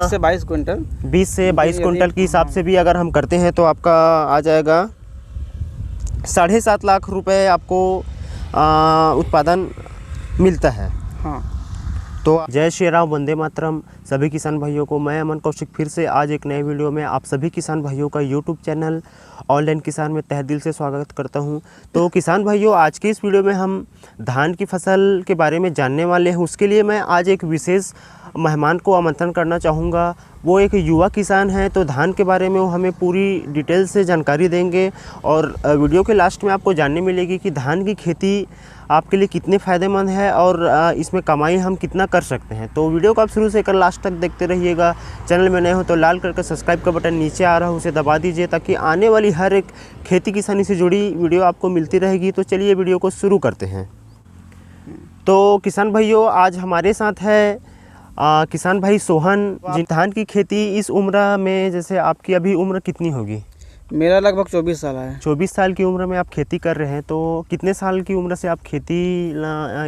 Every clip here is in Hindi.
20 से 22 क्विंटल 20 से 22 क्विंटल के हिसाब से भी अगर हम करते हैं तो आपका आ जाएगा 7.5 लाख रुपए आपको उत्पादन मिलता है। हाँ। तो जय श्री राम, वंदे मातरम। सभी किसान भाइयों को मैं अमन कौशिक फिर से आज एक नए वीडियो में आप सभी किसान भाइयों का यूट्यूब चैनल ऑनलाइन किसान में तहे दिल से स्वागत करता हूं। तो किसान भाइयों, आज की इस वीडियो में हम धान की फसल के बारे में जानने वाले हैं। उसके लिए मैं आज एक विशेष मेहमान को आमंत्रण करना चाहूँगा। वो एक युवा किसान हैं, तो धान के बारे में वो हमें पूरी डिटेल से जानकारी देंगे और वीडियो के लास्ट में आपको जानने मिलेगी कि धान की खेती आपके लिए कितने फ़ायदेमंद है और इसमें कमाई हम कितना कर सकते हैं। तो वीडियो को आप शुरू से लेकर लास्ट तक देखते रहिएगा। चैनल में नए हो तो लाल करके सब्सक्राइब का बटन नीचे आ रहा है, उसे दबा दीजिए ताकि आने वाली हर एक खेती किसानी से जुड़ी वीडियो आपको मिलती रहेगी। तो चलिए वीडियो को शुरू करते हैं। तो किसान भाइयों, आज हमारे साथ है किसान भाई सोहन। धान की खेती इस उम्र में, जैसे आपकी अभी उम्र कितनी होगी? मेरा लगभग 24 साल है। 24 साल की उम्र में आप खेती कर रहे हैं, तो कितने साल की उम्र से आप खेती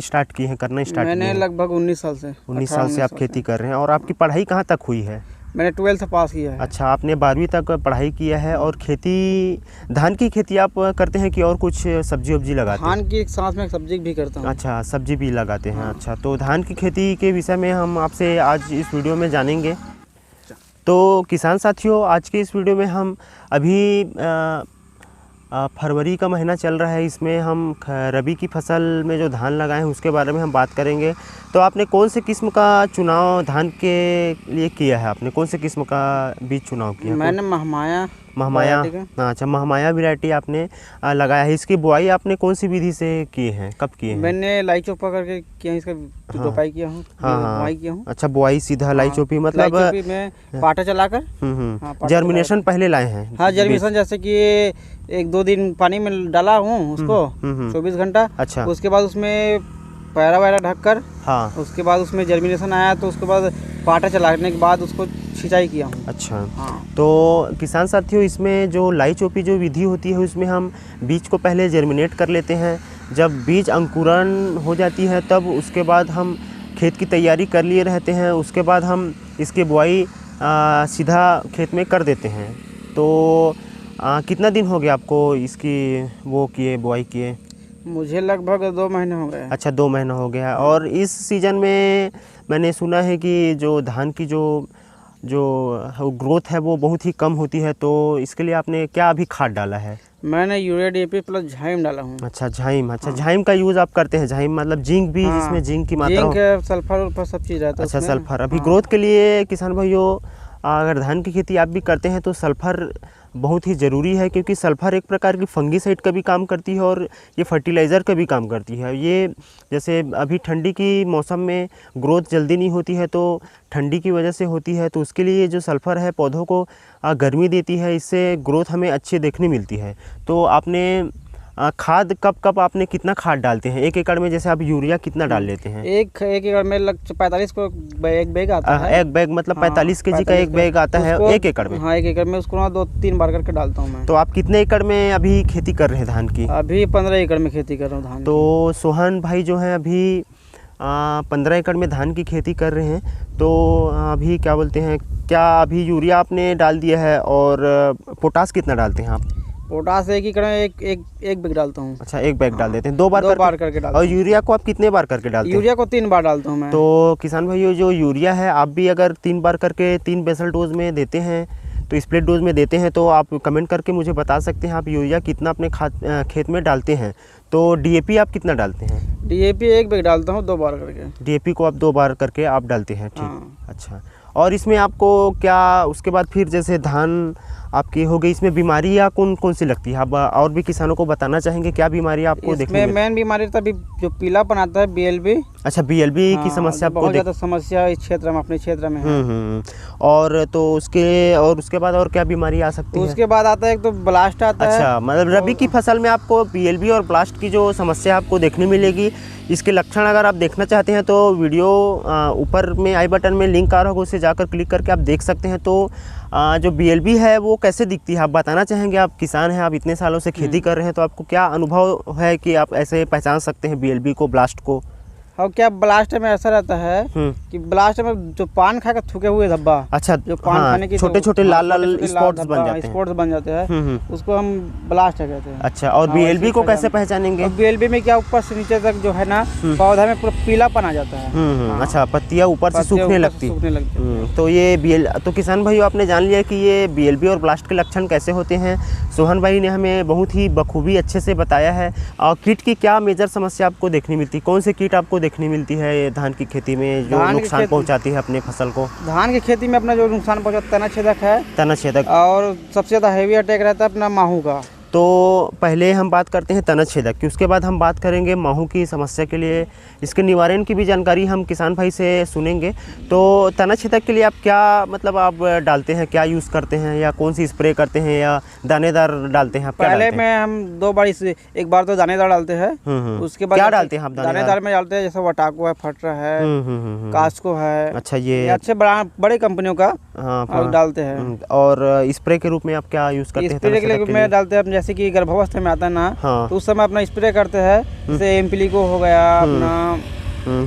स्टार्ट की है, करना स्टार्ट किए हैं? मैंने लगभग 19 साल से 19 साल से आप खेती कर रहे हैं। और आपकी पढ़ाई कहाँ तक हुई है? मैंने 12th पास किया है। अच्छा, आपने 12वीं तक पढ़ाई किया है। और खेती, धान की खेती आप करते हैं कि और कुछ सब्जी वब्जी लगाते हैं? धान की एक साथ में सब्जी भी करता हूँ। अच्छा, सब्जी भी लगाते हैं। अच्छा, तो धान की खेती के विषय में हम आपसे आज इस वीडियो में जानेंगे। तो किसान साथियों, आज के इस वीडियो में हम अभी फरवरी का महीना चल रहा है, इसमें हम रबी की फसल में जो धान लगाए हैं उसके बारे में हम बात करेंगे। तो आपने कौन से किस्म का चुनाव धान के लिए किया है? आपने कौन से किस्म का बीज चुनाव किया? मैंने महमाया। अच्छा, महमाया वैरायटी आपने लगाया है। इसकी बुआई आपने कौन सी विधि से किए हैं, कब किए हैं? मैंने लाई चोपा करके किया, इसका रोपाई किया हूँ। बुआई किया हूँ। अच्छा, बुआई सीधा लाई चोपी, मतलब लाई चोपी में पाटा चलाकर जर्मिनेशन पहले लाए हैं? हाँ, जर्मिनेशन जैसे कि 1-2 दिन पानी में डाला हूँ उसको 24 घंटा। अच्छा, उसके बाद उसमें पैरा वैरा ढककर, हाँ, उसके बाद उसमें जर्मिनेशन आया तो उसके बाद पाटा चलाने के बाद उसको सिंचाई किया हूँ। अच्छा। हाँ। तो किसान साथियों, इसमें जो लाई चोपी जो विधि होती है उसमें हम बीज को पहले जर्मिनेट कर लेते हैं। जब बीज अंकुरण हो जाती है तब उसके बाद हम खेत की तैयारी कर लिए रहते हैं। उसके बाद हम इसकी बुआई सीधा खेत में कर देते हैं। तो कितना दिन हो गया आपको इसकी वो किए, बुआई किए? मुझे लगभग 2 महीने हो गए। अच्छा, 2 महीना हो गया। और इस सीज़न में मैंने सुना है कि जो धान की जो ग्रोथ है वो बहुत ही कम होती है, तो इसके लिए आपने क्या अभी खाद डाला है? मैंने यूरिया DAP प्लस झाइम डाला हूँ। अच्छा, झाइम। अच्छा, झाइम का यूज़ आप करते हैं? झाइम मतलब जिंक भी, जिसमें जिंक की मात्रा हो? जिंक, सल्फर सब चीज़ रहता है। अच्छा, सल्फर। अभी ग्रोथ के लिए किसान भाइयों, अगर धान की खेती आप भी करते हैं तो सल्फर बहुत ही ज़रूरी है, क्योंकि सल्फर एक प्रकार की फंगीसाइड का भी काम करती है और ये फर्टिलाइज़र का भी काम करती है। ये जैसे अभी ठंडी की मौसम में ग्रोथ जल्दी नहीं होती है, तो ठंडी की वजह से होती है, तो उसके लिए जो सल्फ़र है पौधों को गर्मी देती है, इससे ग्रोथ हमें अच्छी देखने मिलती है। तो आपने खाद कब आपने कितना खाद डालते हैं 1 एकड़ में? जैसे आप यूरिया कितना डाल लेते हैं? एक एकड़ में 45 को एक बैग आता है। एक बैग मतलब 45 kg का एक बैग आता है 1 एकड़ में? हाँ, 1 एकड़ में उसको 2-3 बार करके डालता हूँ मैं। तो आप कितने एकड़ में अभी खेती कर रहे हैं धान की? अभी 15 एकड़ में खेती कर रहा हूँ धान। तो सोहन भाई जो हैं अभी 15 एकड़ में धान की खेती कर रहे हैं। तो अभी क्या बोलते हैं, क्या अभी यूरिया आपने डाल दिया है और पोटास कितना डालते हैं आप? पोटास 1 एकड़ में एक बैग डालता हूँ। अच्छा, 1 बैग डाल देते हैं, 2 बार करके डालता हूँ। और यूरिया को आप कितने बार करके डालते हैं? यूरिया को 3 बार डालता हूँ मैं। तो किसान भाइयों, जो यूरिया है आप भी अगर 3 बार करके 3 बेसल डोज में देते हैं, तो स्प्लिट डोज में देते हैं, तो आप कमेंट करके मुझे बता सकते हैं आप यूरिया कितना अपने खेत में डालते हैं। तो DAP आप कितना डालते हैं? DAP 1 बैग डालता हूँ 2 बार करके। DAP को आप 2 बार करके आप डालते हैं, ठीक। हाँ। अच्छा, और इसमें आपको क्या उसके बाद फिर जैसे धान आपकी हो गई, इसमें बीमारियाँ कौन सी लगती है? आप और भी किसानों को बताना चाहेंगे क्या बीमारी आपको देखने में? मेन बीमारी तभी जो पीलापन आता है, BLB। अच्छा, BLB की समस्या आपको बहुत ज़्यादा समस्या इस क्षेत्र में, अपने क्षेत्र में है। और तो उसके बाद और क्या बीमारी आ सकती है? उसके बाद आता है एक तो ब्लास्ट आता है। अच्छा, मतलब रबी की फसल में आपको BLB और ब्लास्ट की जो समस्या आपको देखने मिलेगी, इसके लक्षण अगर आप देखना चाहते हैं तो वीडियो ऊपर में आई बटन में लिंक आ रहा होगा, उसे जाकर क्लिक करके आप देख सकते हैं। तो जो BLB है वो कैसे दिखती है आप बताना चाहेंगे? आप किसान हैं, आप इतने सालों से खेती कर रहे हैं, तो आपको क्या अनुभव है कि आप ऐसे पहचान सकते हैं BLB को, ब्लास्ट को? और क्या ब्लास्ट में ऐसा रहता है कि ब्लास्ट में जो पान खा के थूके हुए धब्बा, अच्छा, जो पान खाने की छोटे छोटे लाल लाल स्पॉट्स बन जाते हैं, उसको हम ब्लास्ट कहते हैं। अच्छा, और बीएलबी को कैसे पहचानेंगे? बीएलबी में क्या ऊपर से नीचे तक जो है ना पौधा में पूरा पीलापन आ जाता है। अच्छा, पत्तियां ऊपर से सूखने लगती। तो ये तो किसान भाई आपने जान लिया कि ये बीएलबी और ब्लास्ट के लक्षण कैसे होते हैं। सोहन भाई ने हमें बहुत ही बखूबी अच्छे से बताया है। और कीट की क्या मेजर समस्या आपको देखने मिलती है, कौन से कीट आपको देखने मिलती है धान की खेती में जो नुकसान पहुंचाती है अपने फसल को? धान की खेती में अपना जो नुकसान पहुंचाता है तना छेदक है, तना छेदक, और सबसे ज़्यादा हेवी अटैक रहता है अपना माहू का। तो पहले हम बात करते हैं तना छेदक की, उसके बाद हम बात करेंगे माहू की समस्या के लिए इसके निवारण की भी जानकारी हम किसान भाई से सुनेंगे। तो तना छेदक के लिए आप क्या मतलब आप डालते हैं, क्या यूज़ करते हैं, या कौन सी स्प्रे करते हैं, या दानेदार डालते हैं? पहले में हम 2 बार एक बार तो दानेदार डालते हैं, उसके बाद क्या डालते हैं आप? दानेदार में डालते हैं जैसे वटाको है, फटरा है, कास्को है। अच्छा, ये अच्छे बड़े कंपनियों का डालते हैं। और स्प्रे के रूप में आप क्या यूज़ करते हैं? स्प्रे के लिए में डालते हैं जैसे कि गर्भावस्था में आता है ना, तो उस समय अपना स्प्रे करते हैं, जैसे एम्पिलिको हो गया, अपना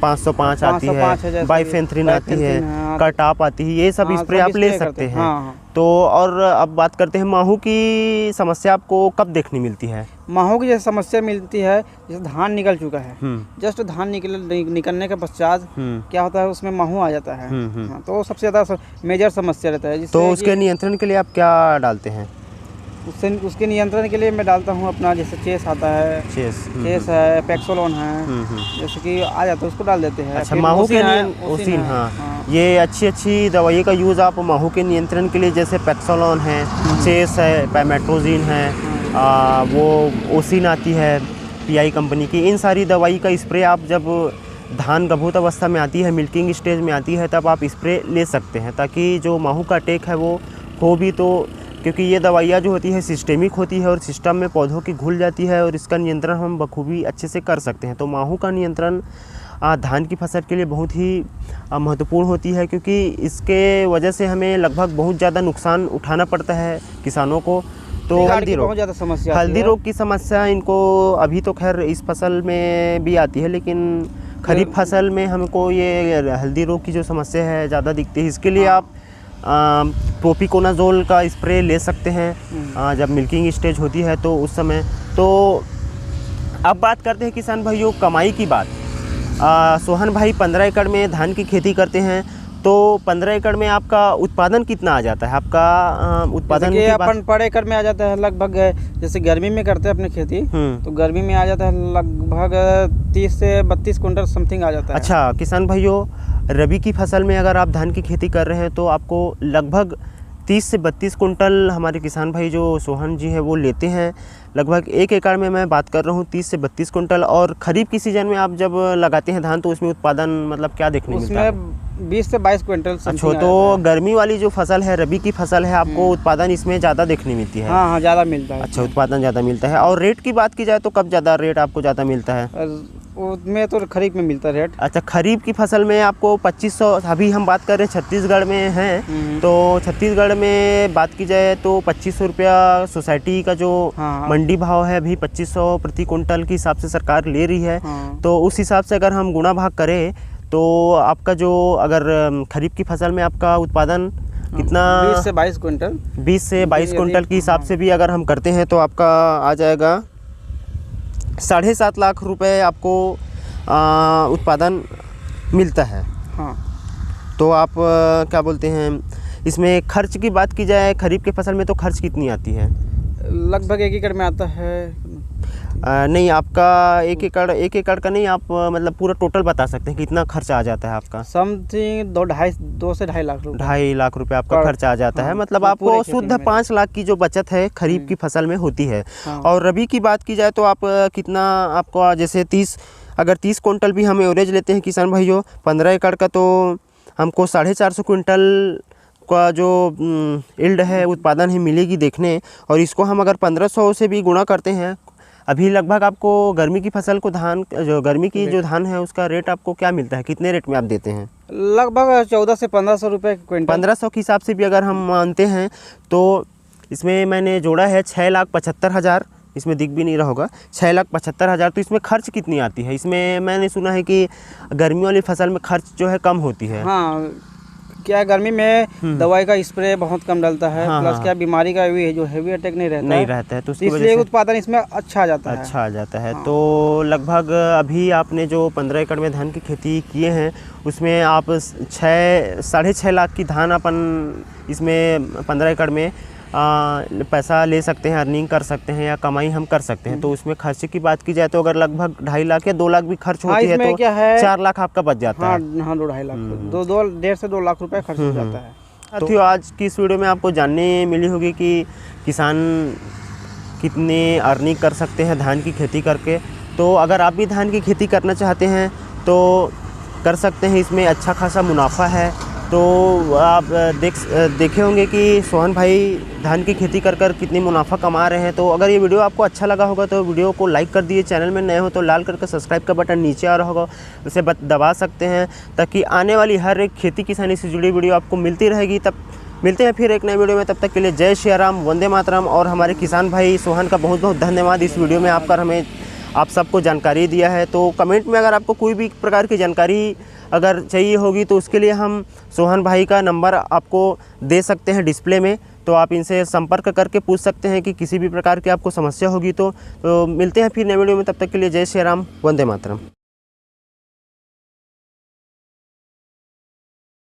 505 आती है, बाइफेंथ्रिन आती है, कटाप आती है, ये सब स्प्रे आप ले सकते हैं। तो और अब बात करते हैं माहू की समस्या आपको कब देखने मिलती है? माहू की जैसे समस्या मिलती है जैसे धान निकल चुका है, जस्ट धान निकलने के पश्चात क्या होता है उसमें माहू आ जाता है। तो सबसे ज़्यादा मेजर समस्या रहता है। तो उसके नियंत्रण के लिए आप क्या डालते हैं? उसके नियंत्रण के लिए मैं डालता हूँ अपना जैसे चेस आता है, चेस है, पैक्सोलोन है, जैसे कि आ जाता है उसको डाल देते हैं। अच्छा, माहू के ओसिन, हाँ, ये अच्छी दवाई का यूज़ आप माहू के नियंत्रण के लिए जैसे पैक्सोलोन है, चेस है, पैमेट्रोजिन है, वो ओसिन आती है पीआई कंपनी की, इन सारी दवाई का स्प्रे आप जब धान गभूत अवस्था में आती है, मिल्किंग स्टेज में आती है, तब आप स्प्रे ले सकते हैं ताकि जो माहू का अटैक है वो हो भी। तो क्योंकि ये दवाइयाँ जो होती है सिस्टेमिक होती है और सिस्टम में पौधों की घुल जाती है और इसका नियंत्रण हम बखूबी अच्छे से कर सकते हैं। तो माहू का नियंत्रण धान की फसल के लिए बहुत ही महत्वपूर्ण होती है, क्योंकि इसके वजह से हमें लगभग बहुत ज़्यादा नुकसान उठाना पड़ता है किसानों को। तो हल्दी रोग की समस्या इनको अभी तो खैर इस फसल में भी आती है, लेकिन खरीफ फसल में हमको ये हल्दी रोग की जो समस्या है ज़्यादा दिखती है। इसके लिए आप प्रोपिकोनाजोल का स्प्रे ले सकते हैं जब मिल्किंग स्टेज होती है तो उस समय। तो अब बात करते हैं किसान भाइयों कमाई की बात। सोहन भाई 15 एकड़ में धान की खेती करते हैं, तो 15 एकड़ में आपका उत्पादन कितना आ जाता है? आपका उत्पादन अपन पर एकड़ में आ जाता है लगभग, जैसे गर्मी में करते हैं अपनी खेती तो गर्मी में आ जाता है लगभग 30 से 32 कुंटल समथिंग आ जाता है। अच्छा किसान भाइयों, रबी की फसल में अगर आप धान की खेती कर रहे हैं तो आपको लगभग 30 से 32 कुंटल हमारे किसान भाई जो सोहन जी है वो लेते हैं। लगभग 1 एकड़ में मैं बात कर रहा हूँ 30 से 32 कुंटल। और खरीफ की सीज़न में आप जब लगाते हैं धान तो उसमें उत्पादन मतलब क्या देखने मिलता है? 20 से 22 क्विंटल। अच्छा, तो गर्मी वाली जो फसल है, रबी की फसल है, आपको उत्पादन इसमें ज़्यादा देखने मिलती है? हाँ, ज़्यादा मिलता है। अच्छा, उत्पादन ज़्यादा मिलता है। और रेट की बात की जाए तो कब ज़्यादा रेट आपको ज़्यादा मिलता है? उसमें तो खरीफ में मिलता है रेट। अच्छा, खरीफ की फसल में आपको 2500, अभी हम बात कर रहे हैं छत्तीसगढ़ में हैं, तो छत्तीसगढ़ में बात की जाए तो 2500 रुपया सोसाइटी का जो मंडी भाव है अभी 2500 प्रति कुंटल के हिसाब से सरकार ले रही है। तो उस हिसाब से अगर हम गुणा भाग करें तो आपका जो अगर खरीफ की फसल में आपका उत्पादन कितना 20 से 22 कुंटल 20 से 22 कुंटल के हिसाब से भी अगर हम करते हैं तो आपका आ जाएगा 7.5 लाख रुपए आपको उत्पादन मिलता है। हाँ, तो आप क्या बोलते हैं, इसमें खर्च की बात की जाए खरीफ के फसल में तो खर्च कितनी आती है? लगभग 1 एकड़ में आता है। नहीं, आपका 1 एकड़ का नहीं, आप मतलब पूरा टोटल बता सकते हैं कितना खर्चा आ जाता है आपका? समथिंग 2 से ढाई लाख रुपये। 2.5 लाख रुपये आपका खर्चा आ जाता है। मतलब आपको शुद्ध 5 लाख की जो बचत है खरीफ की फसल में होती है। और रबी की बात की जाए तो आप कितना आपको जैसे 30 कुंटल भी हम एवरेज लेते हैं किसान भाइयों 15 एकड़ का, तो हमको 450 कुंटल का जो यील्ड है उत्पादन ही मिलेगी देखने। और इसको हम अगर 1500 से भी गुणा करते हैं, अभी लगभग आपको गर्मी की फसल को गर्मी की जो धान है उसका रेट आपको क्या मिलता है, कितने रेट में आप देते हैं? लगभग 1400 से 1500 रुपये क्विंटल। 1500 के हिसाब से भी अगर हम मानते हैं तो इसमें मैंने जोड़ा है 6,75,000 इसमें दिख भी नहीं रहा होगा, 6,75,000। तो इसमें खर्च कितनी आती है? इसमें मैंने सुना है कि गर्मी वाली फसल में खर्च जो है कम होती है। हाँ, क्या है, गर्मी में दवाई का स्प्रे बहुत कम डलता है, हाँ, प्लस हाँ। क्या बीमारी का भी जो हैवी अटैक नहीं रहता है तो उसकी वजह इसलिए से उत्पादन इसमें अच्छा आ जाता है। अच्छा आ जाता है। हाँ। तो लगभग अभी आपने जो 15 एकड़ में धान की खेती किए हैं उसमें आप 6-6.5 लाख की धान अपन इसमें 15 एकड़ में पैसा ले सकते हैं, अर्निंग कर सकते हैं या कमाई हम कर सकते हैं। तो उसमें खर्चे की बात की जाए तो अगर लगभग 2.5 लाख या 2 लाख भी खर्च होती है इसमें तो क्या है, 4 लाख आपका बच जाता है। हाँ 2-2.5 लाख, 1.5 से 2 लाख रुपए खर्च हो जाता है। साथियों, आज की इस वीडियो में आपको जानने मिली होगी कि किसान कितने अर्निंग कर सकते हैं धान की खेती करके। तो अगर आप भी धान की खेती करना चाहते हैं तो कर सकते हैं, इसमें अच्छा खासा मुनाफा है। तो आप देखे होंगे कि सोहन भाई धान की खेती कर कितनी मुनाफा कमा रहे हैं। तो अगर ये वीडियो आपको अच्छा लगा होगा तो वीडियो को लाइक कर दिए, चैनल में नए हो तो लाल करके सब्सक्राइब का बटन नीचे आ रहा होगा, उसे दबा सकते हैं ताकि आने वाली हर एक खेती किसानी से जुड़ी वीडियो आपको मिलती रहेगी। तब मिलते हैं फिर एक नए वीडियो में, तब तक के लिए जय श्री राम, वंदे मातरम। और हमारे किसान भाई सोहन का बहुत बहुत धन्यवाद इस वीडियो में आकर हमें आप सबको जानकारी दिया है। तो कमेंट में अगर आपको कोई भी प्रकार की जानकारी अगर चाहिए होगी तो उसके लिए हम सोहन भाई का नंबर आपको दे सकते हैं डिस्प्ले में, तो आप इनसे संपर्क करके पूछ सकते हैं कि किसी भी प्रकार की आपको समस्या होगी। तो मिलते हैं फिर नए वीडियो में, तब तक के लिए जय श्री राम, वंदे मातरम।